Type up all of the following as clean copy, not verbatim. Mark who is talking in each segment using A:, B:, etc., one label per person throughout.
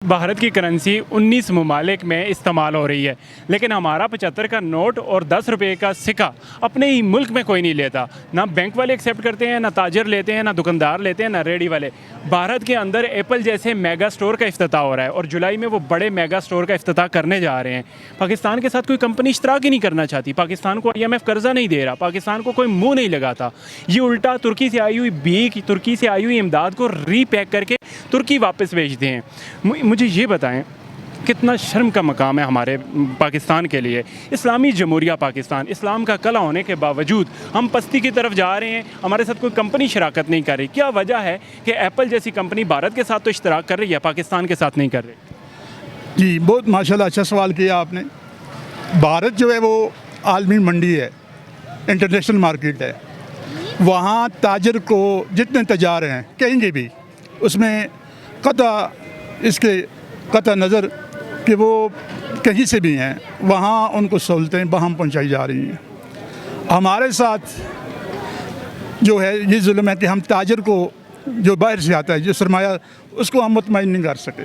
A: भारत की करेंसी 19 ममालिक में इस्तेमाल हो रही है, लेकिन हमारा 75 का नोट और 10 रुपये का सिक्का अपने ही मुल्क में कोई नहीं लेता। ना बैंक वाले एक्सेप्ट करते हैं, ना ताजर लेते हैं, ना दुकानदार लेते हैं, ना रेडी वाले। भारत के अंदर एप्पल जैसे मेगा स्टोर का इफ्तिताह हो रहा है और जुलाई में वो बड़े मेगा स्टोर का इफ्तिताह करने जा रहे हैं। पाकिस्तान के साथ कोई कंपनी इश्तराक ही नहीं करना चाहती, पाकिस्तान को IMF कर्जा नहीं दे रहा, पाकिस्तान को कोई मुंह नहीं लगाता। ये उल्टा तुर्की से आई हुई भीख, तुर्की से आई हुई इमदाद को रीपैक करके तुर्की वापस भेजते हैं। मुझे ये बताएं, कितना शर्म का मकाम है हमारे पाकिस्तान के लिए। इस्लामी जमहूरिया पाकिस्तान, इस्लाम का कला होने के बावजूद हम पस्ती की तरफ जा रहे हैं। हमारे साथ कोई कंपनी शराकत नहीं कर रही। क्या वजह है कि एप्पल जैसी कंपनी भारत के साथ तो इश्तराक कर रही है, पाकिस्तान के साथ नहीं कर रही?
B: जी, बहुत माशाल्लाह अच्छा सवाल किया आपने। भारत जो है वो आलमी मंडी है, इंटरनेशनल मार्केट है। वहाँ ताजर को जितने तजार हैं कहेंगे भी, उसमें कता नज़र कि वो कहीं से भी हैं, वहाँ उनको सहूलतें बहम पहुँचाई जा रही हैं। हमारे साथ जो है ये जुल्म है कि हम ताजर को, जो बाहर से आता है, जो सरमाया, उसको हम मुतमईन नहीं कर सके।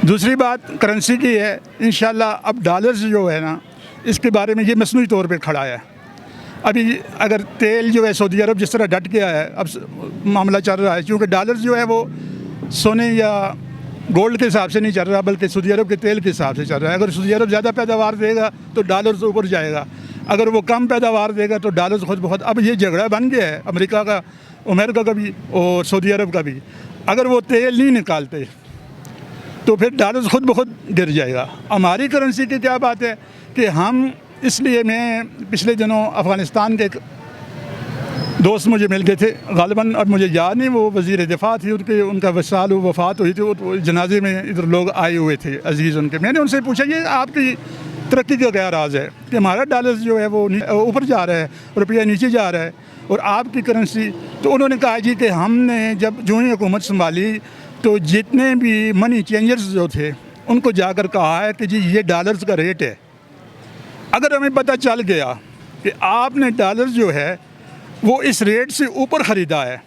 B: दूसरी बात करेंसी की है। इंशाल्लाह अब डॉलर्स जो है ना, इसके बारे में ये मसनूई तौर पे खड़ा है। अभी अगर तेल जो है सऊदी अरब जिस तरह डट गया है, अब मामला चल रहा है, क्योंकि डॉलर्स जो है वो सोने या गोल्ड के हिसाब से नहीं चल रहा, बल्कि सऊदी अरब के तेल के हिसाब से चल रहा है। अगर सऊदी अरब ज़्यादा पैदावार देगा तो डॉलर्स ऊपर जाएगा, अगर वो कम पैदावार देगा तो डॉलर्स खुद बहुत। अब ये झगड़ा बन गया है अमेरिका का, अमेरिका का भी और सऊदी अरब का भी। अगर वो तेल नहीं निकालते तो फिर डॉलर्स खुद ब खुद गिर जाएगा। हमारी करेंसी की क्या बात है कि हम, इसलिए मैं पिछले दिनों अफ़गानिस्तान के एक दोस्त मुझे मिल गए थे, गालिबन अब मुझे याद नहीं, वो वज़ीर दिफ़ा थी, उनका वसाल वफ़ात हुई थी, वो जनाजे में इधर लोग आए हुए थे अजीज़ उनके। मैंने उनसे पूछा ये आपकी तरक्की का क्या राज है कि हमारा डॉलर जो है वो ऊपर जा रहा है, रुपया नीचे जा रहा है, और आपकी करेंसी। तो उन्होंने कहा जी कि हमने जब जो ही हुकूमत संभाली तो जितने भी मनी चेंजर्स जो थे उनको जाकर कहा है कि जी ये डॉलर्स का रेट है। अगर हमें पता चल गया कि आपने डॉलर जो है वो इस रेट से ऊपर ख़रीदा है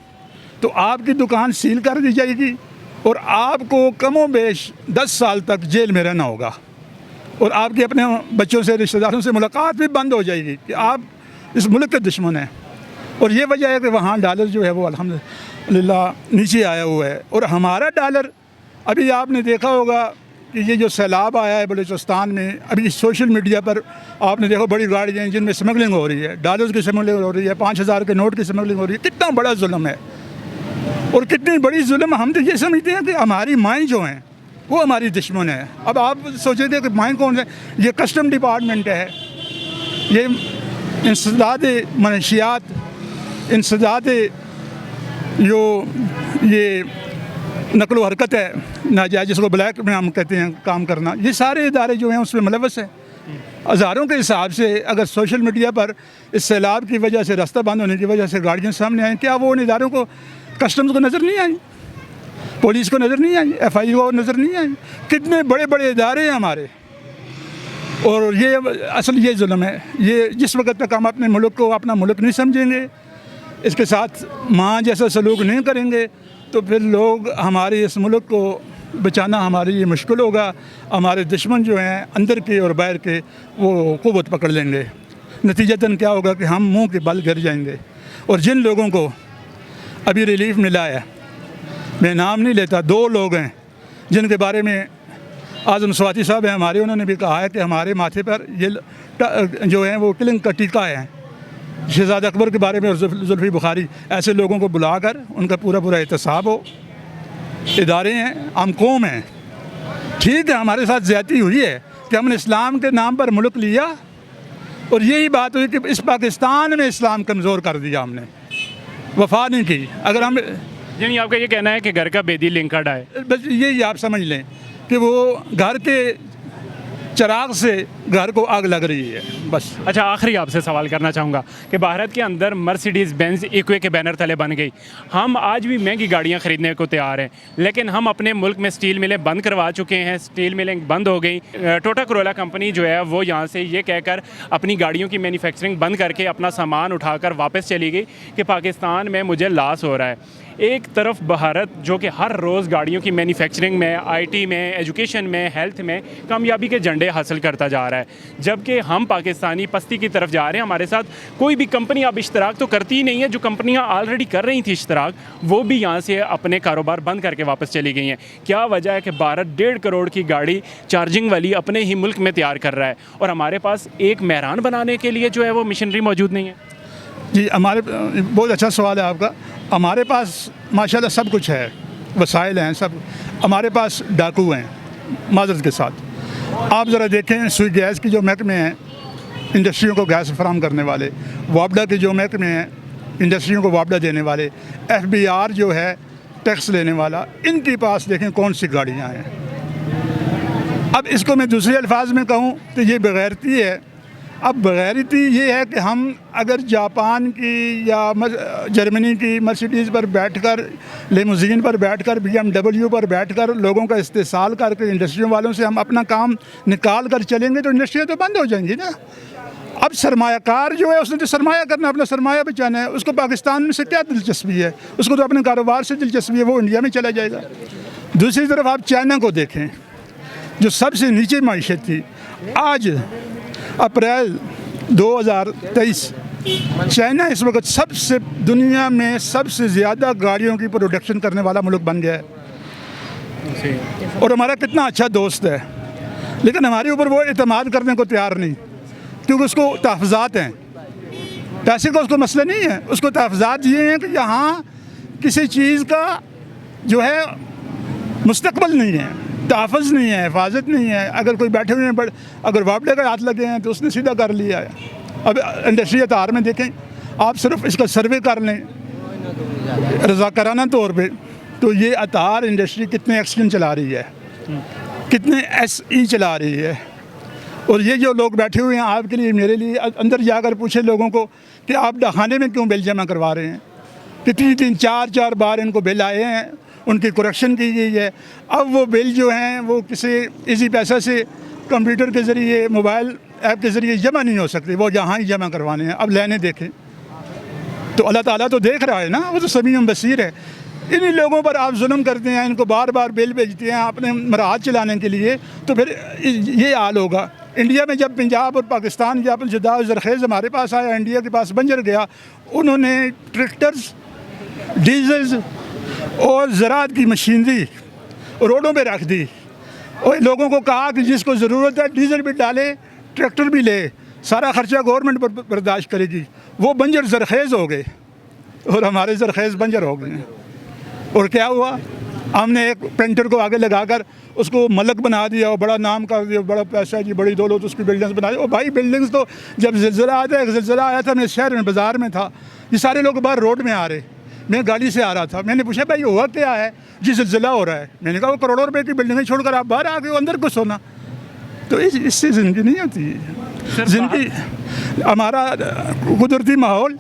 B: तो आपकी दुकान सील कर दी जाएगी और आपको कमो बेश 10 साल तक जेल में रहना होगा, और आपके अपने बच्चों से, रिश्तेदारों से मुलाकात भी बंद हो जाएगी कि आप इस मुल्क के दुश्मन हैं। और ये वजह है कि वहाँ डॉलर जो है वो अल्हम्दुलिल्लाह नीचे आया हुआ है। और हमारा डॉलर, अभी आपने देखा होगा कि ये जो सैलाब आया है बलूचिस्तान में, अभी सोशल मीडिया पर आपने देखा बड़ी गाड़ियाँ हैं जिनमें स्मगलिंग हो रही है, डॉलर्स की स्मगलिंग हो रही है, 5000 के नोट की स्मगलिंग हो रही है। कितना बड़ा जुल्म है और कितनी बड़ी जुल्म। हम तो ये समझते हैं कि हमारी माएँ जो हैं वो हमारी दुश्मन है। अब आप सोचेंगे कि माएँ कौन है? ये कस्टम डिपार्टमेंट है, ये इंसदाद मनशियात, इंसदाद जो ये नकलो हरकत है नाजायज़, जिसको ब्लैक में हम कहते हैं काम करना, ये सारे इदारे जो हैं उसमें मुलव्वस हैं। हज़ारों के हिसाब से अगर सोशल मीडिया पर इस सैलाब की वजह से, रास्ता बंद होने की वजह से गाड़ियाँ सामने आएँ, क्या वो उन इदारों को, कस्टम्स को नज़र नहीं आई, पुलिस को नज़र नहीं आई, FI को नज़र नहीं आई? कितने बड़े बड़े इदारे हैं हमारे। और ये असल ये जुल्म है। ये जिस वक्त तक हम अपने मुल्क को अपना मुल्क नहीं समझेंगे, इसके साथ माँ जैसा सलूक नहीं करेंगे, तो फिर लोग हमारे इस मुल्क को बचाना हमारे लिए मुश्किल होगा। हमारे दुश्मन जो हैं अंदर के और बाहर के, वो क़ुव्वत पकड़ लेंगे। नतीजतन क्या होगा कि हम मुंह के बल गिर जाएंगे। और जिन लोगों को अभी रिलीफ मिला है, मैं नाम नहीं लेता, 2 लोग हैं जिनके बारे में आज़म स्वाति साहब हैं हमारे, उन्होंने भी कहा है कि हमारे माथे पर ये जो है वो किलिंग का टीका है। शहज़ादा अकबर के बारे में और जुल्फ़ी बुखारी, ऐसे लोगों को बुलाकर उनका पूरा एहतसाब हो। इदारे हैं, हम कौम हैं। ठीक है, हमारे साथ ज़्यादती हुई है कि हमने इस्लाम के नाम पर मुल्क लिया और यही बात हुई कि इस पाकिस्तान में इस्लाम कमज़ोर कर दिया, हमने वफा नहीं की। अगर हम,
A: यानी आपका ये कहना है कि घर का बेदी लिंकड है,
B: बस यही आप समझ लें कि वो घर के चिराग से घर को आग लग रही है, बस।
A: अच्छा, आखिरी आपसे सवाल करना चाहूँगा कि भारत के अंदर मर्सिडीज़ बेंज इक्वे के बैनर तले बन गई। हम आज भी महंगी गाड़ियाँ ख़रीदने को तैयार हैं, लेकिन हम अपने मुल्क में स्टील मिलें बंद करवा चुके हैं, स्टील मिलें बंद हो गई। टोटा करोला कंपनी जो है वो यहाँ से ये कहकर अपनी गाड़ियों की मैन्युफैक्चरिंग बंद करके अपना सामान उठाकर वापस चली गई कि पाकिस्तान में मुझे लॉस हो रहा है। एक तरफ भारत जो कि हर रोज़ गाड़ियों की मैन्युफैक्चरिंग में, आईटी में, एजुकेशन में, हेल्थ में कामयाबी के झंडे हासिल करता जा रहा है, जबकि हम पाकिस्तानी पस्ती की तरफ जा रहे हैं। हमारे साथ कोई भी कंपनी अब इश्तराक तो करती ही नहीं है। जो कंपनियां ऑलरेडी कर रही थी इश्तराक, वो भी यहाँ से अपने कारोबार बंद करके वापस चली गई हैं। क्या वजह है कि भारत 1.5 करोड़ की गाड़ी चार्जिंग वाली अपने ही मुल्क में तैयार कर रहा है और हमारे पास एक मेहरान बनाने के लिए जो है वो मशीनरी मौजूद नहीं है?
B: जी, हमारे बहुत अच्छा सवाल है आपका। हमारे पास माशाल्लाह सब कुछ है, वसाइल हैं सब। हमारे पास डाकू हैं माजरत के साथ। आप ज़रा देखें, सुई गैस की जो महकमे हैं, इंडस्ट्रियों को गैस फराहम करने वाले, वापडा के जो महकमे हैं, इंडस्ट्रियों को वापडा देने वाले, FBR जो है टैक्स लेने वाला, इनके पास देखें कौन सी गाड़ियाँ हैं। अब इसको मैं दूसरे अल्फाज में कहूँ तो ये बेगैरती है। अब बेगैरती ये है कि हम अगर जापान की या जर्मनी की मर्सिडीज़ पर बैठकर, लेमुज़ीन पर बैठकर, BMW पर बैठकर लोगों का इस्तेसाल करके इंडस्ट्रियों वालों से हम अपना काम निकाल कर चलेंगे तो इंडस्ट्रियाँ तो बंद हो जाएंगी ना। अब सरमायाकार जो है उसने तो सरमाया करना, अपना सरमाया बचाना है। उसको पाकिस्तान में से क्या दिलचस्पी है? उसको तो अपने कारोबार से दिलचस्पी है, वो इंडिया में चला जाएगा। दूसरी तरफ आप चाइना को देखें जो सबसे नीचे माइशत थी। आज अप्रैल 2023 चाइना इस वक्त सबसे दुनिया में सबसे ज़्यादा गाड़ियों की प्रोडक्शन करने वाला मुल्क बन गया है और हमारा कितना अच्छा दोस्त है, लेकिन हमारे ऊपर वो एतमाद करने को तैयार नहीं, क्योंकि उसको तहफ़्फ़ुज़ात हैं। पैसे का उसको मसला नहीं है, उसको तहफ़्फ़ुज़ात ये हैं कि यहाँ किसी चीज़ का जो है मुस्तक़बल नहीं है, तहफ़्फ़ुज़ नहीं है, हिफाजत नहीं है। अगर कोई बैठे हुए हैं, अगर वापडे का हाथ लगे हैं तो उसने सीधा कर लिया है। अब इंडस्ट्री तार में देखें आप, सिर्फ इसका सर्वे कर लें रज़ाकाराना तौर पे, तो ये अतार इंडस्ट्री कितने एक्सीडेंट चला रही है, कितने SE चला रही है। और ये जो लोग बैठे हुए हैं आपके लिए, मेरे लिए, अंदर जाकर पूछे लोगों को कि आप डाखाने में क्यों बिल जमा करवा रहे हैं। कितनी 3-4 बार इनको बिल आए हैं, उनकी करेक्शन की गई है। अब वो बिल जो हैं वो किसी इजी पैसा से कंप्यूटर के ज़रिए, मोबाइल ऐप के ज़रिए जमा नहीं हो सकते, वो यहाँ ही जमा करवाने हैं। अब लेने देखें तो अल्लाह ताला तो देख रहा है ना, वो तो समीउन बसीर है। इन्हीं लोगों पर आप जुल्म करते हैं, इनको बार बार बिल भेजते हैं अपने मराहत चलाने के लिए, तो फिर ये हाल होगा। इंडिया में जब पंजाब और पाकिस्तान के आपस जुदा ज़रखेज़ हमारे पास आया, इंडिया के पास बंजर गया, उन्होंने ट्रैक्टर्स, डीजल्स और ज़राअत की मशीनरी रोडों पे रख दी और लोगों को कहा कि जिसको ज़रूरत है डीजल भी डाले, ट्रैक्टर भी ले, सारा ख़र्चा गवर्नमेंट बर्दाश्त करेगी। वो बंजर ज़रखेज़ हो गए और हमारे ज़रखेज़ बंजर हो गए हैं। और क्या हुआ, हमने एक पेंटर को आगे लगाकर उसको मलक बना दिया और बड़ा नाम का, बड़ा पैसा जी, बड़ी दौलत, उसकी बिल्डिंग्स बना दी। और भाई बिल्डिंग्स तो जब ज़िलज़िला आया था, मैं शहर में बाज़ार में था, ये सारे लोग बाहर रोड में आ रहे, मैं गाड़ी से आ रहा था, मैंने पूछा भाई हुआ क्या है जी? ज़िलज़िला हो रहा है। मैंने कहा वो करोड़ों रुपए की बिल्डिंगें छोड़कर आप बाहर आ गए हो, अंदर कुछ होना। तो इससे ज़िंदगी नहीं होती है। ज़िंदगी हमारा कुदरती माहौल,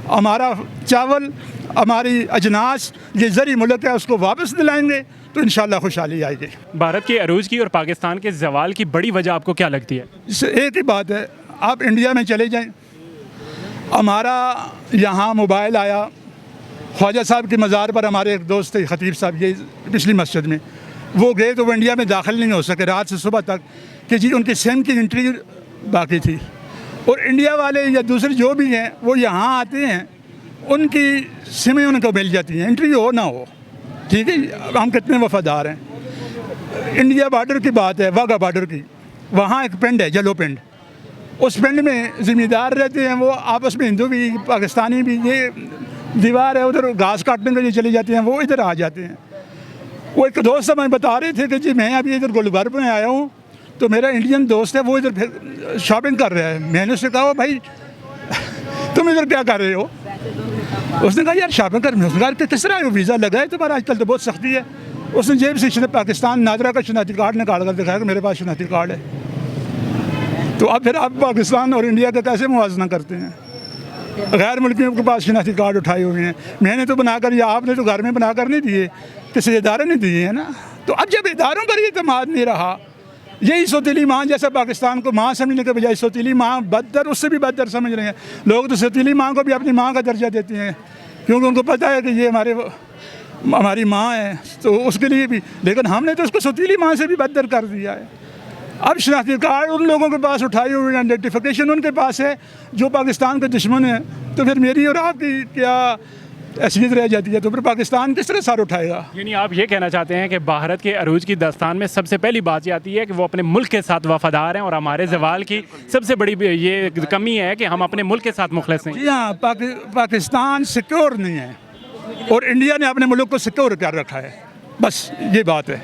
B: हमारा चावल, हमारी अजनास, ये ज़री मुल्क है, उसको वापस दिलाएंगे तो इंशाल्लाह खुशहाली आएगी।
A: भारत के अरूज की और पाकिस्तान के ज़वाल की बड़ी वजह आपको क्या लगती है?
B: इससे एक ही बात है, आप इंडिया में चले जाएं, हमारा यहाँ मोबाइल आया, ख्वाजा साहब के मज़ार पर हमारे एक दोस्त थे ख़तीब साहब, ये पिछली मस्जिद में, वो गए तो वो इंडिया में दाखिल नहीं हो सके रात से सुबह तक कि जी उनकी सिम की एंट्री बाकी थी। और इंडिया वाले या दूसरे जो भी हैं वो यहाँ आते हैं, उनकी सिमें उनको मिल जाती हैं, एंट्री हो ना हो। ठीक है, हम कितने वफादार हैं। इंडिया बॉर्डर की बात है, वाघा बॉर्डर की, वहाँ एक पिंड है जलो पिंड, उस पिंड में ज़िम्मेदार रहते हैं वो आपस में, हिंदू भी पाकिस्तानी भी। ये दीवार है, उधर घास काटने के लिए चले जाते हैं, वो इधर आ जाते हैं। वो एक दोस्त हमें बता रहे थे कि जी मैं अभी इधर गुलबर्ग में आया हूँ, तो मेरा इंडियन दोस्त है वो इधर फिर शॉपिंग कर रहा है। मैंने उससे कहा भाई तुम इधर क्या कर रहे हो? उसने कहा यार शॉपिंग कर। उसने कहा किस तरह वीज़ा लगा है तुम्हारा, आजकल तो बहुत सख्ती है। उसने जेब से पाकिस्तान नादरा का शनाती कार्ड निकाल कर दिखाया कि मेरे पास शनाती कार्ड है। तो अब फिर आप पाकिस्तान और इंडिया का कैसे मुवाजना करते हैं? गैर मुल्कियों के पास शनाती कार्ड उठाए हुए हैं, मैंने तो बनाकर, या आपने तो घर में बनाकर नहीं दिए, किसी इदारे ने दिए हैं ना। तो अब जब इदारों पर एतमाद नहीं रहा, यही सौतीली माँ जैसा पाकिस्तान को माँ समझने के बजाय सौतीली माँ बदतर, उससे भी बदतर समझ रहे हैं लोग। तो सौतीली माँ को भी अपनी माँ का दर्जा देते हैं, क्योंकि उनको पता है कि ये हमारे हमारी माँ है तो उसके लिए भी, लेकिन हमने तो उसको सतीली माँ से भी बदतर कर दिया है। अब शनाख्ती कार्ड उन लोगों के पास उठाई हुई, आइडेंटिफिकेशन उनके पास है जो पाकिस्तान के दुश्मन है, तो फिर मेरी और आपकी क्या हैसियत रह जाती है? तो फिर पाकिस्तान किस तरह सर उठाएगा?
A: यानी आप ये कहना चाहते हैं कि भारत के अरूज की दास्तान में सबसे पहली बात ये आती है कि वो अपने मुल्क के साथ वफादार हैं, और हमारे जवाल की सबसे बड़ी ये कमी है कि हम अपने मुल्क के साथ मुखलिस नहीं।
B: जी हाँ, पाकिस्तान सिक्योर नहीं है और इंडिया ने अपने मुल्क को सिक्योर कर रखा है, बस ये बात है।